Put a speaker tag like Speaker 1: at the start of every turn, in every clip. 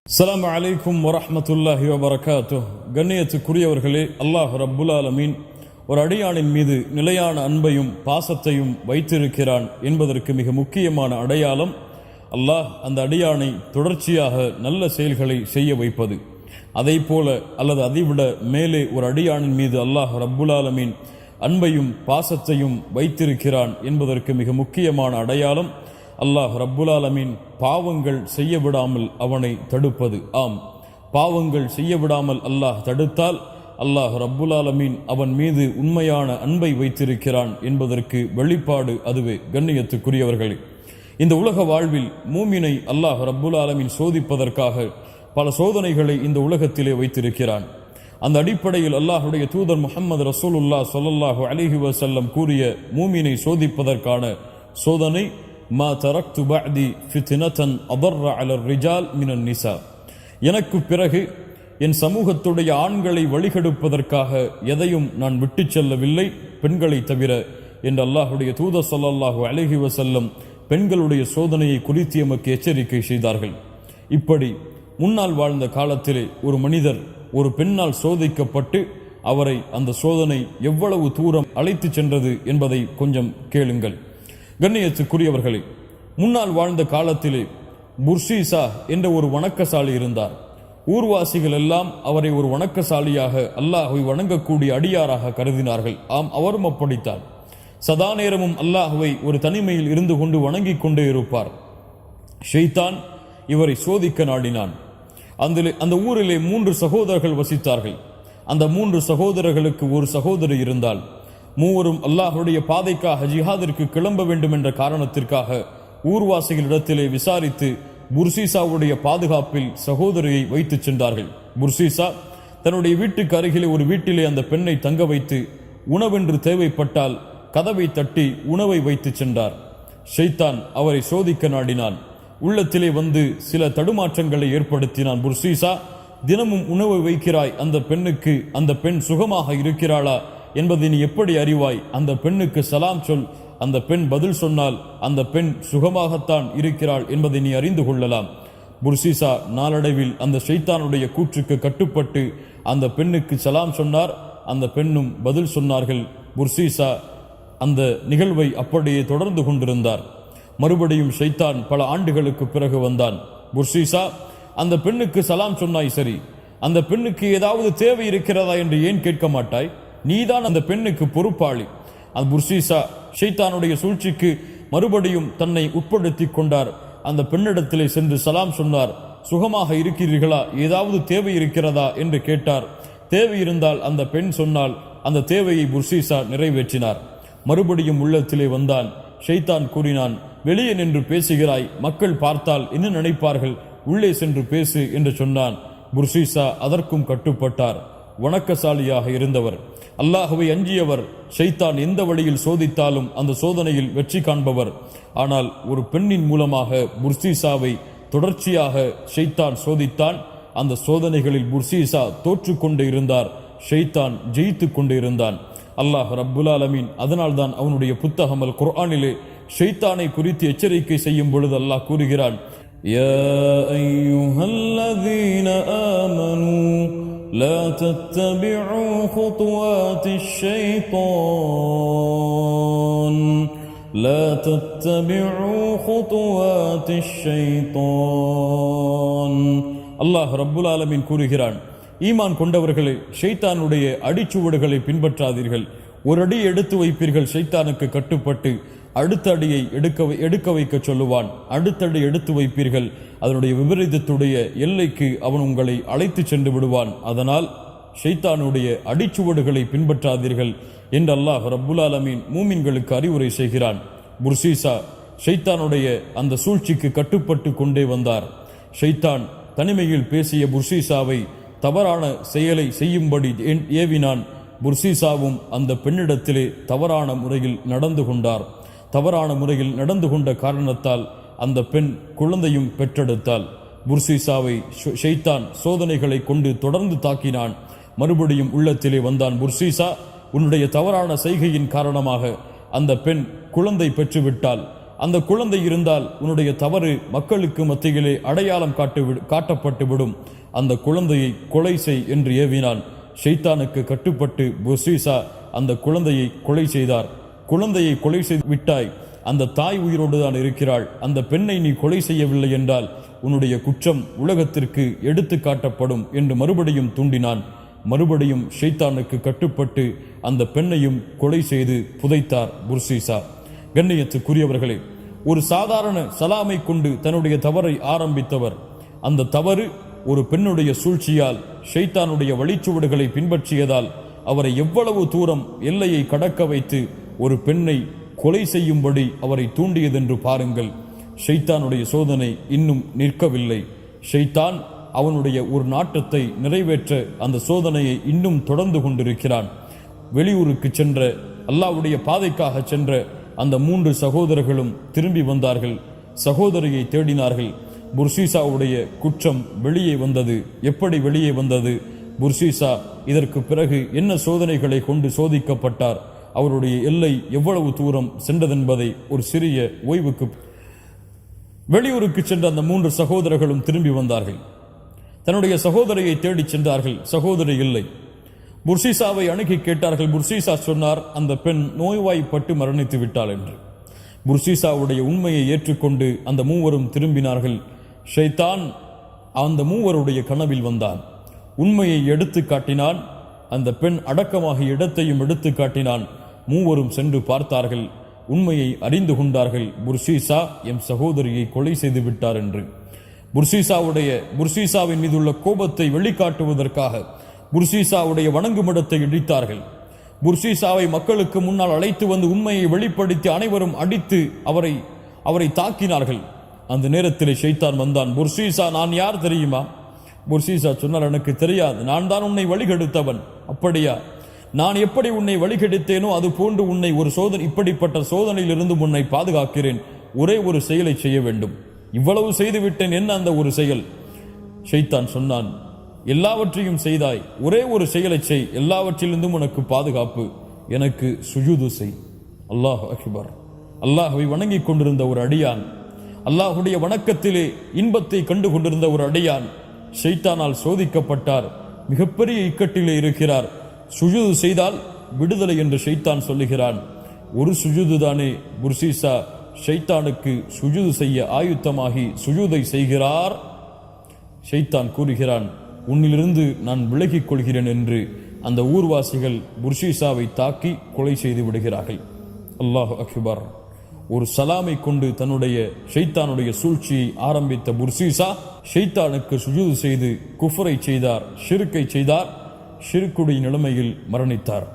Speaker 1: அஸ்ஸலாமு அலைக்கும் வரஹ்மத்துல்லாஹி வபரகாத்துஹ். கண்ணியத்துக்குரியவர்களே, அல்லாஹ் ரப்புல் ஆலமீன் ஒரு அடியானின் மீது நிலையான அன்பையும் பாசத்தையும் வைத்திருக்கிறான் என்பதற்கு மிக முக்கியமான அடையாளம் அல்லாஹ் அந்த அடியானை தொடர்ச்சியாக நல்ல செயல்களை செய்ய வைப்பது. அதை போல அல்லது அதைவிட மேலே ஒரு அடியானின் மீது அல்லாஹ் ரப்புல் ஆலமீன் அன்பையும் பாசத்தையும் வைத்திருக்கிறான் என்பதற்கு மிக முக்கியமான அடையாளம் அல்லாஹ் ரப்புல் ஆலமீன் பாவங்கள் செய்ய விடாமல் அவனை தடுப்பது. ஆம், பாவங்கள் செய்ய விடாமல் அல்லாஹ் தடுத்தால் அல்லாஹ் ரப்புல் ஆலமீன் அவன் மீது உண்மையான அன்பை வைத்திருக்கிறான் என்பதற்கு வெளிப்பாடு அதுவே. கண்ணியத்துக்குரியவர்களே, இந்த உலக வாழ்வில் மூமினை அல்லாஹ் ரப்புல் ஆலமீன் சோதிப்பதற்காக பல சோதனைகளை இந்த உலகத்திலே வைத்திருக்கிறான். அந்த அடிப்படையில் அல்லாஹுடைய தூதர் முஹம்மது ரசூலுல்லாஹ் ஸல்லல்லாஹு அலைஹி வஸல்லம் கூறிய மூமினை சோதிப்பதற்கான சோதனை மா தரக்து பஅதி ஃபித்னதன் அதர்ர அலர் ரிஜால் மினன் நிசா. எனக்கு பிறகு என் சமூகத்துடைய ஆண்களை வழிகெடுப்பதற்காக எதையும் நான் விட்டு செல்லவில்லை, பெண்களை தவிர என்று அல்லாஹுடைய தூதர் ஸல்லல்லாஹு அலைஹி வஸல்லம் பெண்களுடைய சோதனையை குறித்து எமக்கு எச்சரிக்கை செய்தார்கள். இப்படி முன்னால் வாழ்ந்த காலத்திலே ஒரு மனிதர் ஒரு பெண்ணால் சோதிக்கப்பட்டு அவரை அந்த சோதனை எவ்வளவு தூரம் அழைத்து சென்றது என்பதை கொஞ்சம் கேளுங்கள். கண்ணியத்துக்குரியவர்களே, முன்னால் வாழ்ந்த காலத்திலே புர்ஷீசா என்ற ஒரு வணக்கசாலி இருந்தார். ஊர்வாசிகள் எல்லாம் அவரை ஒரு வணக்கசாலியாக, அல்லாஹ்வை வணங்கக்கூடிய அடியாராக கருதினார்கள். ஆம், அவரும் அப்படித்தான். சதா நேரமும் அல்லாஹ்வை ஒரு தனிமையில் இருந்து கொண்டு வணங்கிக் கொண்டே இருப்பார். ஷைத்தான் இவரை சோதிக்க நாடினான். அந்த ஊரிலே 3 சகோதரர்கள் வசித்தார்கள். அந்த 3 சகோதரர்களுக்கு ஒரு சகோதரி இருந்தால், மூவரும் அல்லாஹுடைய பாதைக்காக ஜிஹாதிற்கு கிளம்ப வேண்டும் என்ற காரணத்திற்காக ஊர்வாசிகளிடத்திலே விசாரித்து புர்ஷீசாவுடைய பாதுகாப்பில் சகோதரியை வைத்து சென்றார்கள். புர்ஷீசா தன்னுடைய வீட்டுக்கு அருகிலே ஒரு வீட்டிலே அந்த பெண்ணை தங்க வைத்து உணவென்று தேவைப்பட்டால் கதவை தட்டி உணவை வைத்து சென்றார். ஷைத்தான் அவரை சோதிக்க நாடினான். உள்ளத்திலே வந்து சில தடுமாற்றங்களை ஏற்படுத்தினான். புர்ஷீசா, தினமும் உணவு வைக்கிறாய், அந்த பெண்ணுக்கு அந்த பெண் சுகமாக இருக்கிறாளா என்பதை நீ எப்படி அறிவாய்? அந்த பெண்ணுக்கு சலாம் சொல், அந்த பெண் பதில் சொன்னால் அந்த பெண் சுகமாகத்தான் இருக்கிறாள் என்பதை நீ அறிந்து கொள்ளலாம். புர்ஷீசா நாளடைவில் அந்த ஷைத்தானுடைய கூற்றுக்கு கட்டுப்பட்டு அந்த பெண்ணுக்கு சலாம் சொன்னார். அந்த பெண்ணும் பதில் சொன்னார்கள். புர்ஷீசா அந்த நிகழ்வை அப்படியே தொடர்ந்து கொண்டிருந்தார். மறுபடியும் ஷைத்தான் பல ஆண்டுகளுக்கு பிறகு வந்தான். புர்ஷீசா, அந்த பெண்ணுக்கு சலாம் சொன்னாய், சரி, அந்த பெண்ணுக்கு ஏதாவது தேவை இருக்கிறதா என்று ஏன் கேட்க மாட்டாய்? நீதான் அந்த பெண்ணுக்கு பொறுப்பாளி. அந்த புர்ஷீசா ஷைத்தானுடைய சூழ்ச்சிக்கு மறுபடியும் தன்னை உட்படுத்தி கொண்டார். அந்த பெண்ணிடத்திலே சென்று சலாம் சொன்னார். சுகமாக இருக்கிறீர்களா, ஏதாவது தேவை இருக்கிறதா என்று கேட்டார். தேவை இருந்தால் அந்த பெண் சொன்னால் அந்த தேவையை புர்ஷீசா நிறைவேற்றினார். மறுபடியும் உள்ளத்திலே வந்தான். ஷைத்தான் கூறினான், வெளியே நின்று பேசுகிறாய், மக்கள் பார்த்தால் என்ன நினைப்பார்கள், உள்ளே சென்று பேசு என்று சொன்னான். புர்ஷீசா அதற்கும் கட்டுப்பட்டார். வணக்கசாலியாக இருந்தவர், அல்லாஹ்வை அஞ்சியவர், ஷைத்தான் எந்த வழியில் சோதித்தாலும் அந்த சோதனையில் வெற்றி காண்பவர். ஆனால் ஒரு பெண்ணின் மூலமாக புர்ஷீசாவை தொடர்ச்சியாக ஷைத்தான் சோதித்தான். அந்த சோதனைகளில் புர்ஷீசா தோற்று கொண்டு இருந்தார், ஷைத்தான் ஜெயித்து கொண்டு இருந்தான். அல்லாஹ் ரப்புல் ஆலமீன் அதனால்தான் அவனுடைய புத்தகம் அல் குர்ஆனிலே ஷைத்தானை குறித்து எச்சரிக்கை செய்யும் பொழுது அல்லாஹ் கூறுகிறான், யா அய்யுஹல்லதீன ஆமனூ லா தத்தபிஉ குதுவாத்திஷ் ஷைத்தான் லா தத்தபிஉ குதுவாத்திஷ் ஷைத்தான். அல்லாஹ் ரப்புல் ஆலமீன் கூறுகிறான், ஈமான் கொண்டவர்களே, ஷைத்தானுடைய அடிச்சுவடுகளை பின்பற்றாதீர்கள். ஒரு அடி எடுத்து வைப்பீர்கள், ஷைத்தானுக்கு கட்டுப்பட்டு அடுத்த அடியை எடுக்க வைக்க சொல்லுவான். அடுத்தடி எடுத்து வைப்பீர்கள், அதனுடைய விபரீதத்துடைய எல்லைக்கு அவன் உங்களை அழைத்து சென்று விடுவான். அதனால் ஷைத்தானுடைய அடிச்சுவடுகளை பின்பற்றாதீர்கள் என்று அல்லாஹ் ரப்புல் ஆலமீன் மூமின்களுக்கு அறிவுரை செய்கிறான். புர்ஷீசா ஷைத்தானுடைய அந்த சூழ்ச்சிக்கு கட்டுப்பட்டு கொண்டே வந்தார். ஷைத்தான் தனிமையில் பேசிய புர்ஷீசாவை தவறான செயலை செய்யும்படி ஏவினான். புர்ஷீசாவும் அந்த பெண்ணிடத்திலே தவறான முறையில் நடந்து கொண்டார். தவறான முறையில் நடந்து கொண்ட காரணத்தால் அந்த பெண் குழந்தையும் பெற்றெடுத்தாள். புர்ஷீசாவை ஷைத்தான் சோதனைகளை கொண்டு தொடர்ந்து தாக்கினான். மறுபடியும் உள்ளத்திலே வந்தான். புர்ஷீசா, உன்னுடைய தவறான செய்கையின் காரணமாக அந்த பெண் குழந்தை பெற்றுவிட்டாள். அந்த குழந்தை இருந்தால் உன்னுடைய தவறு மக்களுக்கு மத்தியிலே அடையாளம் காட்டப்பட்டு விடும், அந்த குழந்தையை கொலை செய் என்று ஏவினான். ஷைத்தானுக்கு கட்டுப்பட்டு புர்சீசா அந்த குழந்தையை கொலை செய்தார். குழந்தையை கொலை செய்து விட்டாய், அந்த தாய் உயிரோடு தான் இருக்கிறாள், அந்த பெண்ணை நீ கொலை செய்யவில்லை என்றால் உன்னுடைய குற்றம் உலகத்திற்கு எடுத்து காட்டப்படும் என்று மறுபடியும் தூண்டினான். மறுபடியும் ஷைத்தானுக்கு கட்டுப்பட்டு அந்த பெண்ணையும் கொலை செய்து புதைத்தார் புர்சீசா. கண்ணியத்துக்குரியவர்களே, ஒரு சாதாரண சலாமை கொண்டு தன்னுடைய தவறை ஆரம்பித்தவர், அந்த தவறு ஒரு பெண்ணுடைய சூழ்ச்சியால் ஷைத்தானுடைய வழிச்சுவடுகளை பின்பற்றியதால் அவரை எவ்வளவு தூரம் எல்லையை கடக்க வைத்து ஒரு பெண்ணை கொலை செய்யும்படி அவரை தூண்டியதென்று பாருங்கள். ஷைத்தானுடைய சோதனை இன்னும் நிற்கவில்லை. ஷைத்தான் அவனுடைய ஒரு நாட்டத்தை நிறைவேற்ற அந்த சோதனையை இன்னும் தொடர்ந்து கொண்டிருக்கிறான். வெளியூருக்கு சென்ற, அல்லாஹ்வுடைய பாதைக்காக சென்ற அந்த 3 சகோதரர்களும் திரும்பி வந்தார்கள். சகோதரியை தேடினார்கள். புர்சீசாவுடைய குற்றம் வெளியே வந்தது. எப்படி வெளியே வந்தது? புர்சீசா இதற்கு பிறகு என்ன சோதனைகளை கொண்டு சோதிக்கப்பட்டார், அவருடைய எல்லை எவ்வளவு தூரம் சென்றதென்பதை ஒரு சிறிய ஓய்வுக்கு வெளியூருக்கு சென்ற அந்த 3 சகோதரர்களும் திரும்பி வந்தார்கள். தன்னுடைய சகோதரியை தேடிச் சென்றார்கள். சகோதரி இல்லை. புர்சீசாவை அணுகி கேட்டார்கள். புர்சீசா சொன்னார், அந்த பெண் நோய்வாய்ப்பட்டு மரணித்து விட்டாள் என்று. புர்சீசாவுடைய உண்மையை ஏற்றுக்கொண்டு அந்த 3வரும் திரும்பினார்கள். ஷைத்தான் அந்த 3வருடைய கனவில் வந்தான். உண்மையை எடுத்து காட்டினான். அந்த பெண் அடக்கமாகிய இடத்தையும் எடுத்து காட்டினான். 3வரும் சென்று பார்த்தார்கள். உண்மையை அறிந்து கொண்டார்கள். புர்சீசா எம் சகோதரியை கொலை செய்து விட்டார் என்று. புர்சீசாவின் மீது உள்ள கோபத்தை வெளிக்காட்டுவதற்காக புர்சீசாவுடைய வணங்குமிடத்தை இடித்தார்கள். புர்சீசாவை மக்களுக்கு முன்னால் அழைத்து வந்து உண்மையை வெளிப்படுத்தி அனைவரும் அடித்து அவரை தாக்கினார்கள். அந்த நேரத்தில் ஷைத்தான் வந்தான். புர்சீசா, நான் யார் தெரியுமா? புர்சீசா சொன்னார், எனக்கு தெரியாது, நான் தான் உன்னை வழிகெடுத்தவன். அப்படியா? நான் எப்படி உன்னை வழிகெடுத்தேனோ அது போன்று உன்னை ஒரு இப்படிப்பட்ட சோதனையிலிருந்து உன்னை பாதுகாக்கிறேன். ஒரே ஒரு செயலை செய்ய வேண்டும். இவ்வளவு செய்துவிட்டேன், என்ன அந்த ஒரு செயல்? ஷைத்தான் சொன்னான், எல்லாவற்றையும் செய்தாய், ஒரே ஒரு செயலை செய், எல்லாவற்றிலிருந்தும் உனக்கு பாதுகாப்பு. எனக்கு சுஜூது செய். அல்லாஹ் அக்பர். அல்லாஹ்வை வணங்கிக் கொண்டிருந்த ஒரு அடியான், அல்லாஹுடைய வணக்கத்திலே இன்பத்தை கண்டு கொண்டிருந்த ஒரு அடியான் ஷைத்தானால் சோதிக்கப்பட்டார். மிகப்பெரிய இக்கட்டிலே இருக்கிறார். சுஜூது செய்தால் விடுதலை என்று ஷைத்தான் சொல்லுகிறான். ஒரு சுஜூது தானே. புர்சீசா ஷைத்தானுக்கு சுஜூது செய்ய ஆயுத்தமாகி சுஜூதை செய்கிறார். ஷைத்தான் கூறுகிறான், உன்னிலிருந்து நான் விலகிக் கொள்கிறேன் என்று. அந்த ஊர்வாசிகள் புர்சீசாவை தாக்கி கொலை செய்து விடுகிறார்கள். அல்லாஹ் அக்பர். ஒரு சலாமை கொண்டு தன்னுடைய ஷைத்தானுடைய சூழ்ச்சியை ஆரம்பித்த புர்சீசா ஷைத்தானுக்கு சுஜூது செய்து குஃபரை செய்தார், ஷிர்கை செய்தார். ஷிர்குடைய நிலைமையில் மரணித்தார்.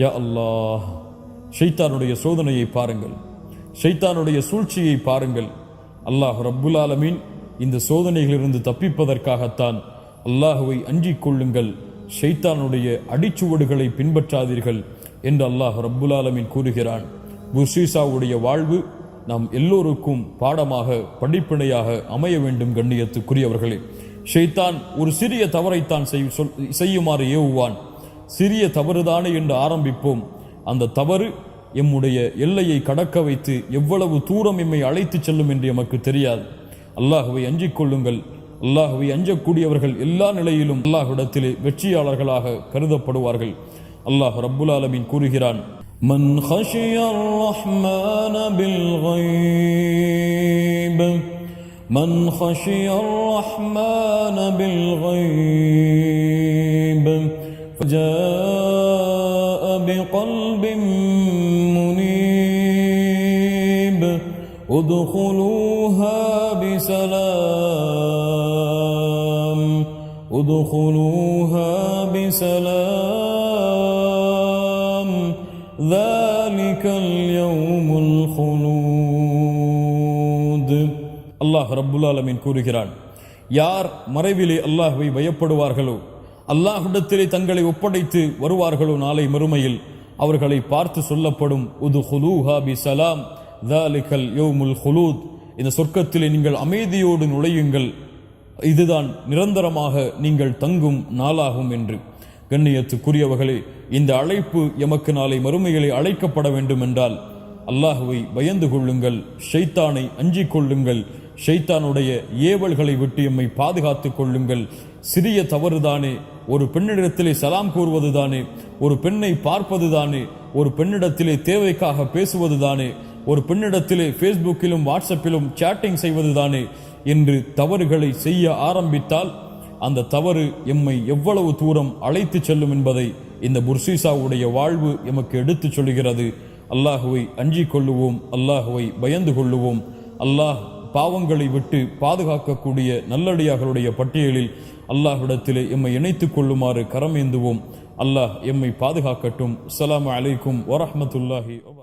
Speaker 1: யா அல்லாஹ், ஷைத்தானுடைய சோதனையை பாருங்கள், ஷைத்தானுடைய சூழ்ச்சியை பாருங்கள். அல்லாஹ் ரப்புல் ஆலமீன் இந்த சோதனைகளிலிருந்து தப்பிப்பதற்காகத்தான் அல்லாஹுவை அஞ்சிக் கொள்ளுங்கள், ஷைத்தானுடைய அடிச்சுவடுகளை பின்பற்றாதீர்கள் என்று அல்லாஹ் ரப்புல் ஆலமீன் கூறுகிறான். புர்சீசாவுடைய வாழ்வு நாம் எல்லோருக்கும் பாடமாக, படிப்பினையாக அமைய வேண்டும். கண்ணியத்துக்குரியவர்களே, ஷைத்தான் ஒரு சிறிய தவறைத்தான் செய்யுமாறு ஏவுவான். சிறிய தவறுதானே என்று ஆரம்பிப்போம். அந்த தவறு எம்முடைய எல்லையை கடக்க வைத்து எவ்வளவு தூரம் எம்மை அழைத்து செல்லும் என்று எமக்கு தெரியாது. அல்லாஹுவை அஞ்சிக் கொள்ளுங்கள். அல்லாஹுவை அஞ்சக்கூடியவர்கள் எல்லா நிலையிலும் அல்லாஹ்விடத்திலே வெற்றியாளர்களாக கருதப்படுவார்கள். அல்லாஹ் ரப்புல் ஆலமீன் கூறுகிறான், மன் ஹஷியர் ரஹ்மான பில் கைப், மன் ஹஷியர் ரஹ்மான பில் கைப் ஃபஜாஅ பிகல்பின் முனீப் உத்குலூஹா பிஸலாம், உத்குலூஹா பிஸலாம் ذلك اليوم الخلود. அல்லாஹ் ரப்புல் ஆலமீன் கூறுகிறான், யார் மறைவிலே அல்லாஹ்வை பயப்படுவார்களோ, அல்லாஹ்விடத்திலே தங்களை ஒப்படைத்து வருவார்களோ, நாளை மறுமையில் அவர்களை பார்த்து சொல்லப்படும் உதுகுலூஹா பிஸலாம் ذلك اليوم الخلود. இந்த சொர்க்கத்திலே நீங்கள் அமைதியோடு நுழையுங்கள், இதுதான் நிரந்தரமாக நீங்கள் தங்கும் நாளாகும் என்று. கண்ணியத்துக்குரியவர்களே, இந்த அழைப்பு எமக்கு நாளை மறுமைகளை அழைக்கப்பட வேண்டும் என்றால் அல்லாஹுவை பயந்து கொள்ளுங்கள், ஷைத்தானை அஞ்சிக் கொள்ளுங்கள், ஷைத்தானுடைய ஏவல்களை விட்டு எம்மை பாதுகாத்துக் கொள்ளுங்கள். சிறிய தவறுதானே, ஒரு பெண்ணிடத்திலே சலாம் கூறுவதுதானே, ஒரு பெண்ணை பார்ப்பதுதானே, ஒரு பெண்ணிடத்திலே தேவைக்காக பேசுவதுதானே, ஒரு பெண்ணிடத்திலே ஃபேஸ்புக்கிலும் வாட்ஸ்அப்பிலும் சேட்டிங் செய்வதுதானே என்று தவறுகளை செய்ய ஆரம்பித்தால் அந்த தவறு எம்மை எவ்வளவு தூரம் அழைத்து செல்லும் என்பதை இந்த புர்சீசாவுடைய வாழ்வு எமக்கு எடுத்துச் சொல்கிறது. அல்லாஹுவை அஞ்சிக் கொள்ளுவோம், அல்லாஹுவை பயந்து கொள்ளுவோம். அல்லாஹ் பாவங்களை விட்டு பாதுகாக்கக்கூடிய நல்லடியார்களுடைய பட்டியலில் அல்லாஹ்விடத்திலே எம்மை இணைத்துக் கொள்ளுமாறு கரமேந்துவோம். அல்லாஹ் எம்மை பாதுகாக்கட்டும். அஸ்ஸலாமு அலைக்கும் வரஹ்மத்துல்லாஹி வபரகாத்துஹு.